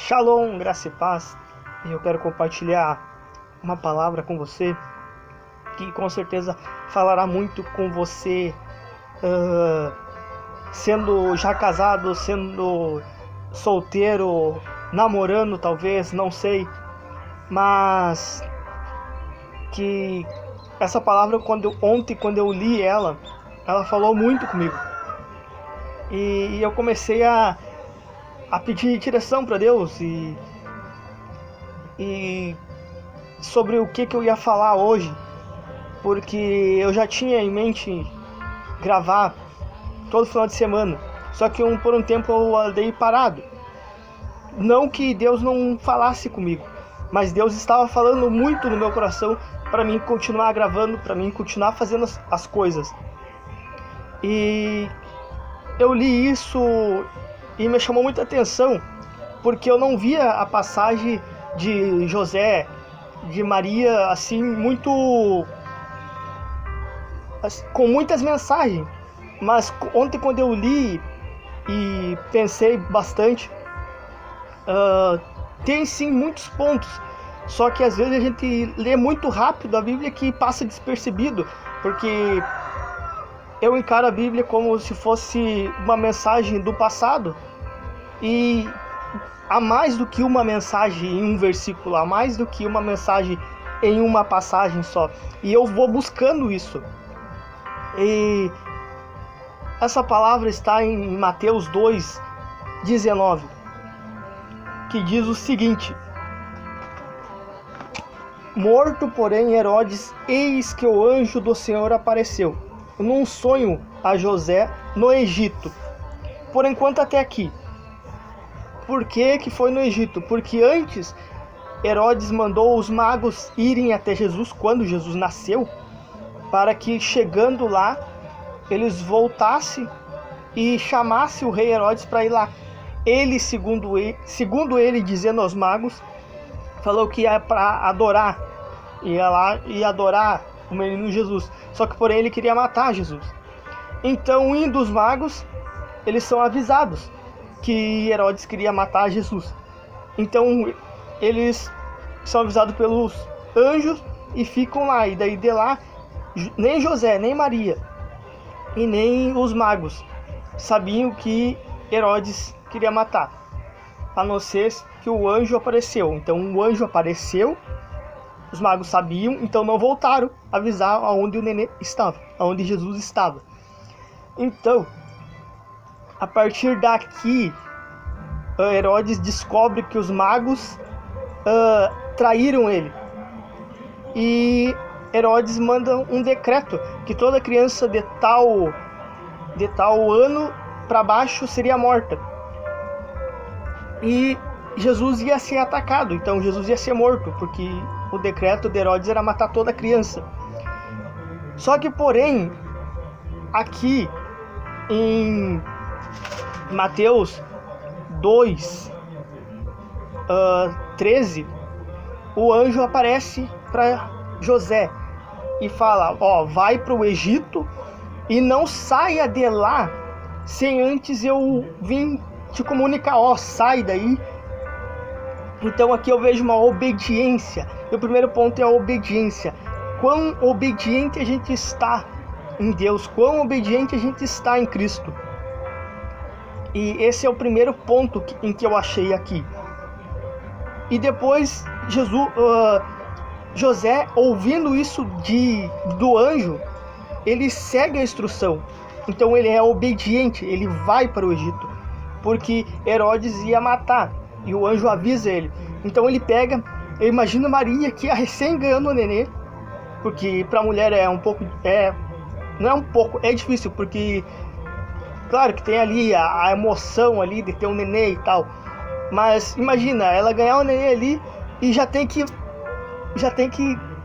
Shalom, graça e paz. Eu quero compartilhar uma palavra com você que com certeza falará muito com você, sendo já casado, sendo solteiro, namorando talvez, não sei, mas que essa palavra ontem quando eu li ela falou muito comigo e eu comecei a pedir direção para Deus e sobre o que eu ia falar hoje, porque eu já tinha em mente gravar todo final de semana, só que por um tempo eu andei parado. Não que Deus não falasse comigo, mas Deus estava falando muito no meu coração para mim continuar gravando, para mim continuar fazendo as coisas. E eu li isso e me chamou muita atenção, porque eu não via a passagem de José, de Maria, assim, com muitas mensagens. Mas ontem quando eu li e pensei bastante, tem sim muitos pontos, só que às vezes a gente lê muito rápido a Bíblia que passa despercebido, porque eu encaro a Bíblia como se fosse uma mensagem do passado, e há mais do que uma mensagem em um versículo, há mais do que uma mensagem em uma passagem só, e eu vou buscando isso. E essa palavra está em Mateus 2:19, que diz o seguinte: morto, porém, Herodes, eis que o anjo do Senhor apareceu num sonho a José no Egito. Por enquanto até aqui. Por que foi no Egito? Porque antes Herodes mandou os magos irem até Jesus quando Jesus nasceu, para que chegando lá eles voltassem e chamassem o rei Herodes para ir lá. Ele, segundo ele, dizendo aos magos, falou que ia para adorar, ia lá e adorar o menino Jesus. Só que porém ele queria matar Jesus. Então, indo os magos, eles são avisados que Herodes queria matar Jesus. Então eles são avisados pelos anjos e ficam lá. E daí de lá, nem José, nem Maria e nem os magos sabiam que Herodes queria matar, a não ser que o anjo apareceu. Então o anjo apareceu, os magos sabiam, então não voltaram a avisar aonde o nenê estava, aonde Jesus estava. Então, a partir daqui, Herodes descobre que os magos traíram ele. E Herodes manda um decreto que toda criança de tal ano para baixo seria morta. E Jesus ia ser atacado, então Jesus ia ser morto, porque o decreto de Herodes era matar toda criança. Só que, porém, aqui em Mateus 2:13, o anjo aparece para José e fala: vai para o Egito e não saia de lá sem antes eu vir te comunicar. Sai daí. Então aqui eu vejo uma obediência. E o primeiro ponto é a obediência. Quão obediente a gente está em Deus, quão obediente a gente está em Cristo. E esse é o primeiro ponto em que eu achei aqui. E depois José, ouvindo isso do anjo, ele segue a instrução. Então ele é obediente, ele vai para o Egito, porque Herodes ia matar, e o anjo avisa ele. Então ele pega, eu imagino Maria que recém ganhando o nenê, porque para a mulher é difícil, porque claro que tem ali a emoção ali de ter um nenê e tal, mas imagina, ela ganhar um nenê ali e já tem que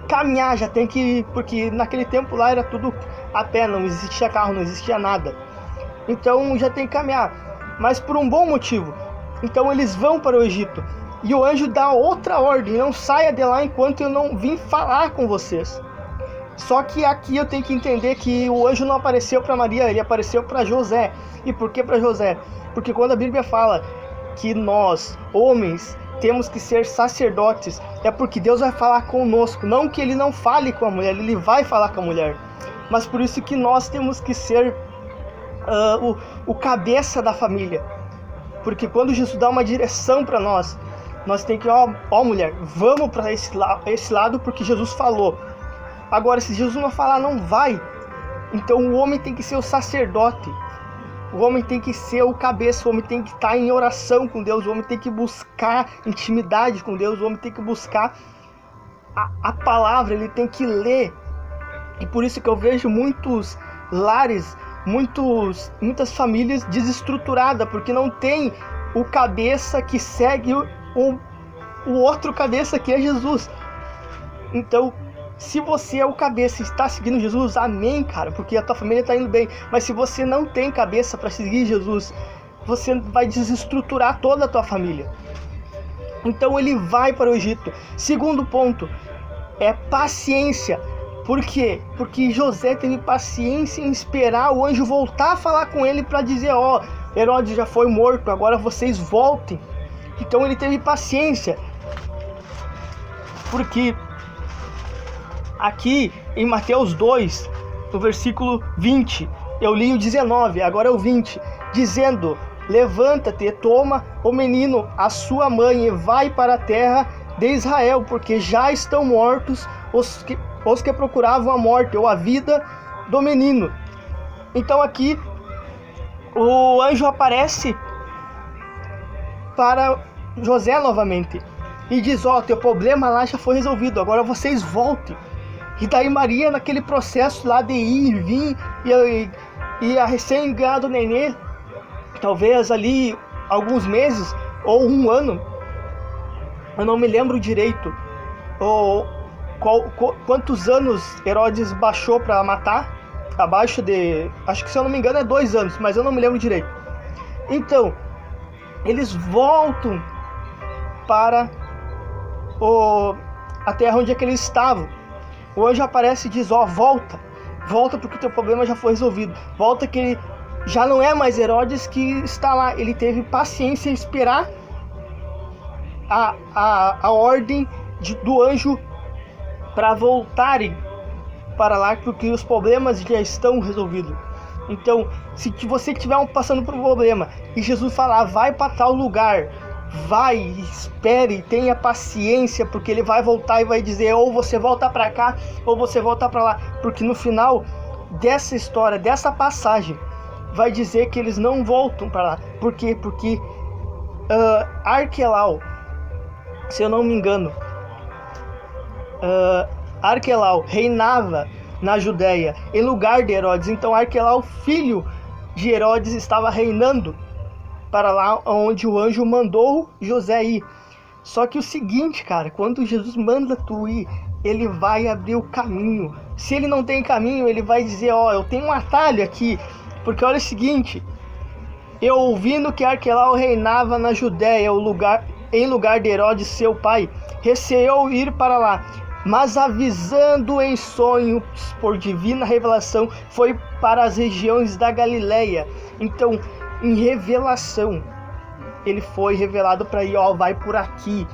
caminhar, porque naquele tempo lá era tudo a pé, não existia carro, não existia nada, então já tem que caminhar, mas por um bom motivo. Então eles vão para o Egito, e o anjo dá outra ordem: não saia de lá enquanto eu não vim falar com vocês. Só que aqui eu tenho que entender que o anjo não apareceu para Maria, ele apareceu para José. E por que para José? Porque quando a Bíblia fala que nós, homens, temos que ser sacerdotes, é porque Deus vai falar conosco. Não que ele não fale com a mulher, ele vai falar com a mulher, mas por isso que nós temos que ser o cabeça da família. Porque quando Jesus dá uma direção para nós temos que, mulher, vamos para esse lado porque Jesus falou. Agora, se Jesus não falar, não vai. Então o homem tem que ser o sacerdote. O homem tem que ser o cabeça, o homem tem que estar em oração com Deus, o homem tem que buscar intimidade com Deus, o homem tem que buscar a palavra, ele tem que ler. E por isso que eu vejo muitos lares, muitas famílias desestruturadas, porque não tem o cabeça que segue o outro cabeça, que é Jesus. Então, se você é o cabeça e está seguindo Jesus, amém, cara, porque a tua família está indo bem. Mas se você não tem cabeça para seguir Jesus, você vai desestruturar toda a tua família. Então ele vai para o Egito. Segundo ponto é paciência. Por quê? Porque José teve paciência em esperar o anjo voltar a falar com ele para dizer, Herodes já foi morto, agora vocês voltem. Então ele teve paciência. Porque aqui em Mateus 2, no versículo 20, eu li o 19, agora é o 20, dizendo, levanta-te, toma o menino, a sua mãe, e vai para a terra de Israel, porque já estão mortos os que procuravam a morte ou a vida do menino. Então aqui o anjo aparece para José novamente e diz, teu problema lá já foi resolvido, agora vocês voltem. E daí Maria, naquele processo lá de ir e vir, e a recém-ganhado nenê, talvez ali alguns meses ou um ano, eu não me lembro direito quantos anos Herodes baixou para matar, abaixo de, acho que se eu não me engano é 2 anos, mas eu não me lembro direito. Então eles voltam para a terra onde é que eles estavam. O anjo aparece e diz, volta porque o teu problema já foi resolvido. Volta que ele já não é mais Herodes que está lá. Ele teve paciência em esperar a ordem do anjo para voltarem para lá, porque os problemas já estão resolvidos. Então, se você estiver passando por um problema e Jesus falar, vai para tal lugar, vai, espere, tenha paciência, porque ele vai voltar e vai dizer, ou você volta para cá, ou você volta para lá. Porque no final dessa história, dessa passagem, vai dizer que eles não voltam para lá. Por quê? Porque Arquelau, se eu não me engano, Arquelau reinava na Judéia em lugar de Herodes. Então Arquelau, filho de Herodes, estava reinando para lá onde o anjo mandou José ir. Só que o seguinte, cara, quando Jesus manda tu ir, ele vai abrir o caminho. Se ele não tem caminho, ele vai dizer, eu tenho um atalho aqui. Porque olha o seguinte, eu ouvindo que Arquelau reinava na Judéia, em lugar de Herodes, seu pai, receou ir para lá. Mas avisando em sonhos por divina revelação, foi para as regiões da Galileia. Então, em revelação, ele foi revelado para ir, vai por aqui,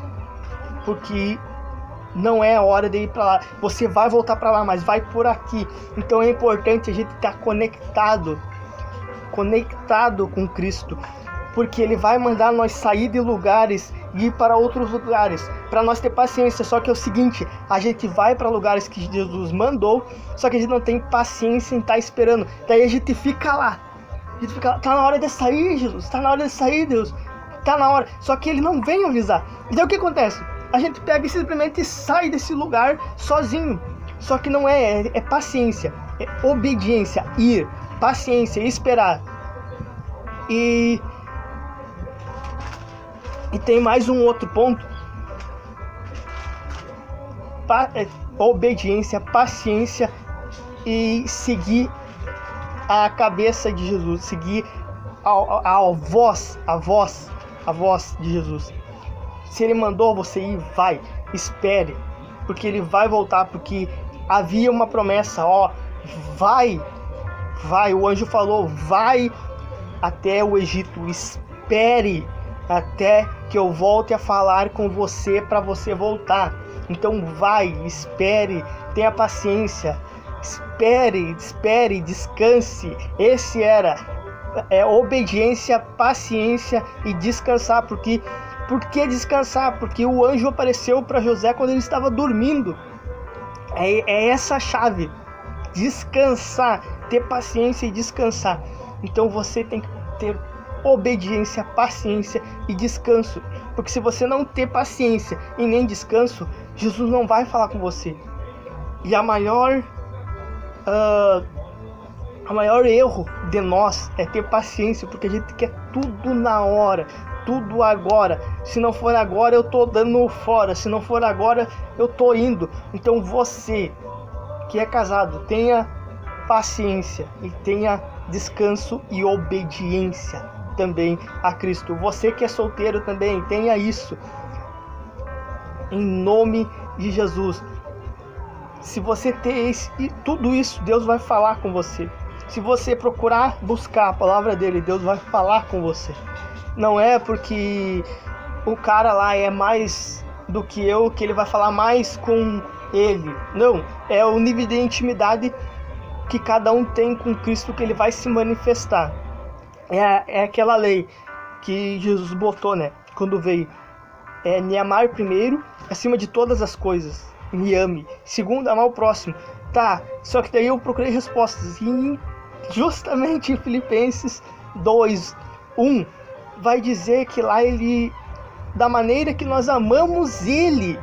porque não é a hora de ir para lá. Você vai voltar para lá, mas vai por aqui. Então é importante a gente estar conectado com Cristo, porque ele vai mandar nós sair de lugares e ir para outros lugares, para nós ter paciência. Só que é o seguinte, a gente vai para lugares que Jesus mandou, só que a gente não tem paciência em estar esperando. Daí a gente fica lá, tá na hora de sair, Jesus, tá na hora de sair, Deus, tá na hora. Só que ele não vem avisar. Então o que acontece? A gente pega e simplesmente sai desse lugar sozinho. Só que não é paciência, é obediência, ir, paciência, esperar. E tem mais um outro ponto. Obediência, paciência e seguir a cabeça de Jesus, seguir a voz de Jesus. Se ele mandou você ir, vai, espere, porque ele vai voltar, porque havia uma promessa, vai, o anjo falou, vai até o Egito, espere até que eu volte a falar com você para você voltar. Então vai, espere, tenha paciência, espere, descanse. Esse era obediência, paciência e descansar. Por que descansar? Porque o anjo apareceu para José quando ele estava dormindo. É essa a chave. Descansar, ter paciência e descansar. Então você tem que ter obediência, paciência e descanso. Porque se você não ter paciência e nem descanso, Jesus não vai falar com você. E a maior erro de nós é ter paciência, porque a gente quer tudo na hora, tudo agora. Se não for agora, eu tô dando fora. Se não for agora, eu tô indo. Então você que é casado, tenha paciência e tenha descanso e obediência também a Cristo. Você que é solteiro também, tenha isso. Em nome de Jesus. Se você ter tudo isso, Deus vai falar com você. Se você procurar buscar a palavra dele, Deus vai falar com você. Não é porque o cara lá é mais do que eu, que ele vai falar mais com ele. Não, é o nível de intimidade que cada um tem com Cristo que ele vai se manifestar. É aquela lei que Jesus botou, né? Quando veio. Me amar primeiro, acima de todas as coisas. Me ame. Segundo, amar o próximo. Tá, só que daí eu procurei respostas. E justamente em Filipenses 2:1 vai dizer que lá ele, da maneira que nós amamos ele,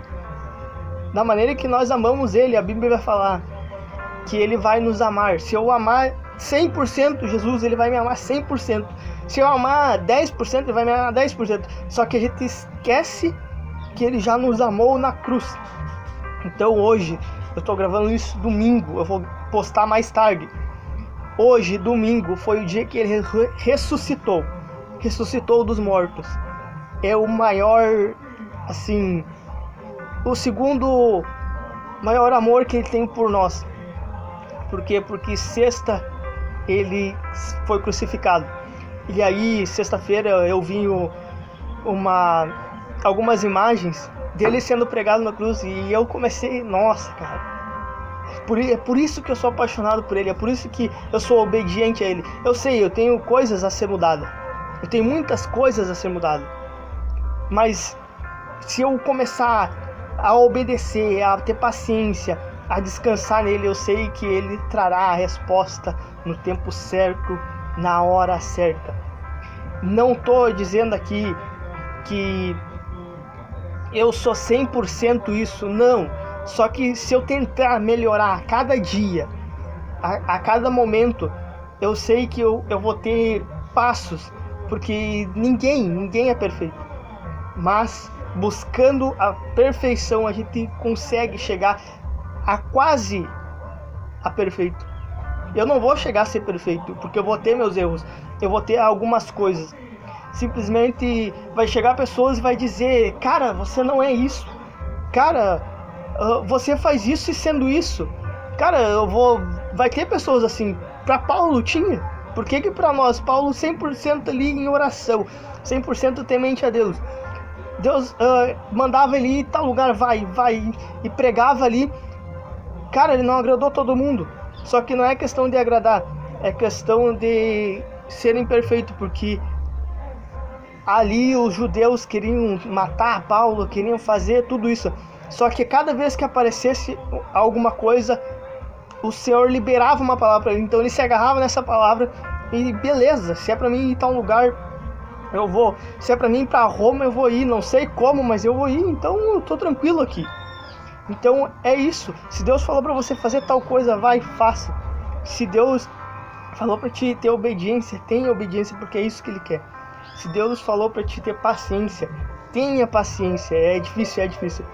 a Bíblia vai falar que ele vai nos amar. Se eu amar 100% Jesus, ele vai me amar 100%. Se eu amar 10%, ele vai me amar 10%. Só que a gente esquece que ele já nos amou na cruz. Então hoje, eu estou gravando isso domingo, eu vou postar mais tarde. Hoje, domingo, foi o dia que ele ressuscitou dos mortos. É o maior, assim, o segundo maior amor que ele tem por nós. Por quê? Porque sexta ele foi crucificado. E aí, sexta-feira, eu vi algumas imagens dele sendo pregado na cruz. E eu comecei, nossa, cara. É por isso que eu sou apaixonado por ele. É por isso que eu sou obediente a ele. Eu sei, eu tenho coisas a ser mudadas. Eu tenho muitas coisas a ser mudadas. Mas se eu começar a obedecer, a ter paciência, a descansar nele, eu sei que ele trará a resposta no tempo certo, na hora certa. Não estou dizendo aqui que eu sou 100% isso, não. Só que se eu tentar melhorar a cada dia, a cada momento, eu sei que eu vou ter passos, porque ninguém é perfeito. Mas buscando a perfeição, a gente consegue chegar a quase a perfeito. Eu não vou chegar a ser perfeito, porque eu vou ter meus erros, eu vou ter algumas coisas. Simplesmente vai chegar pessoas e vai dizer: cara, você não é isso. Cara, você faz isso e sendo isso. Cara, vai ter pessoas assim. Para Paulo tinha. Por que para nós? Paulo 100% ali em oração, 100% temente a Deus. Deus mandava ele ir em tal lugar, vai, e pregava ali. Cara, ele não agradou todo mundo. Só que não é questão de agradar, é questão de ser imperfeito, porque ali os judeus queriam matar Paulo, queriam fazer tudo isso. Só que cada vez que aparecesse alguma coisa, o Senhor liberava uma palavra para ele. Então ele se agarrava nessa palavra e beleza, se é para mim ir em tal lugar, eu vou. Se é para mim ir para Roma, eu vou ir. Não sei como, mas eu vou ir. Então eu tô tranquilo aqui. Então é isso. Se Deus falou para você fazer tal coisa, vai, faça. Se Deus falou para te ter obediência, tenha obediência, porque é isso que Ele quer. Se Deus falou para te ter paciência, tenha paciência. É difícil,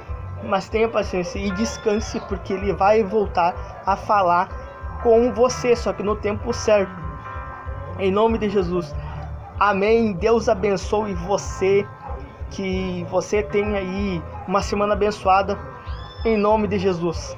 mas tenha paciência e descanse, porque Ele vai voltar a falar com você, só que no tempo certo. Em nome de Jesus. Amém. Deus abençoe você, que você tenha aí uma semana abençoada. Em nome de Jesus.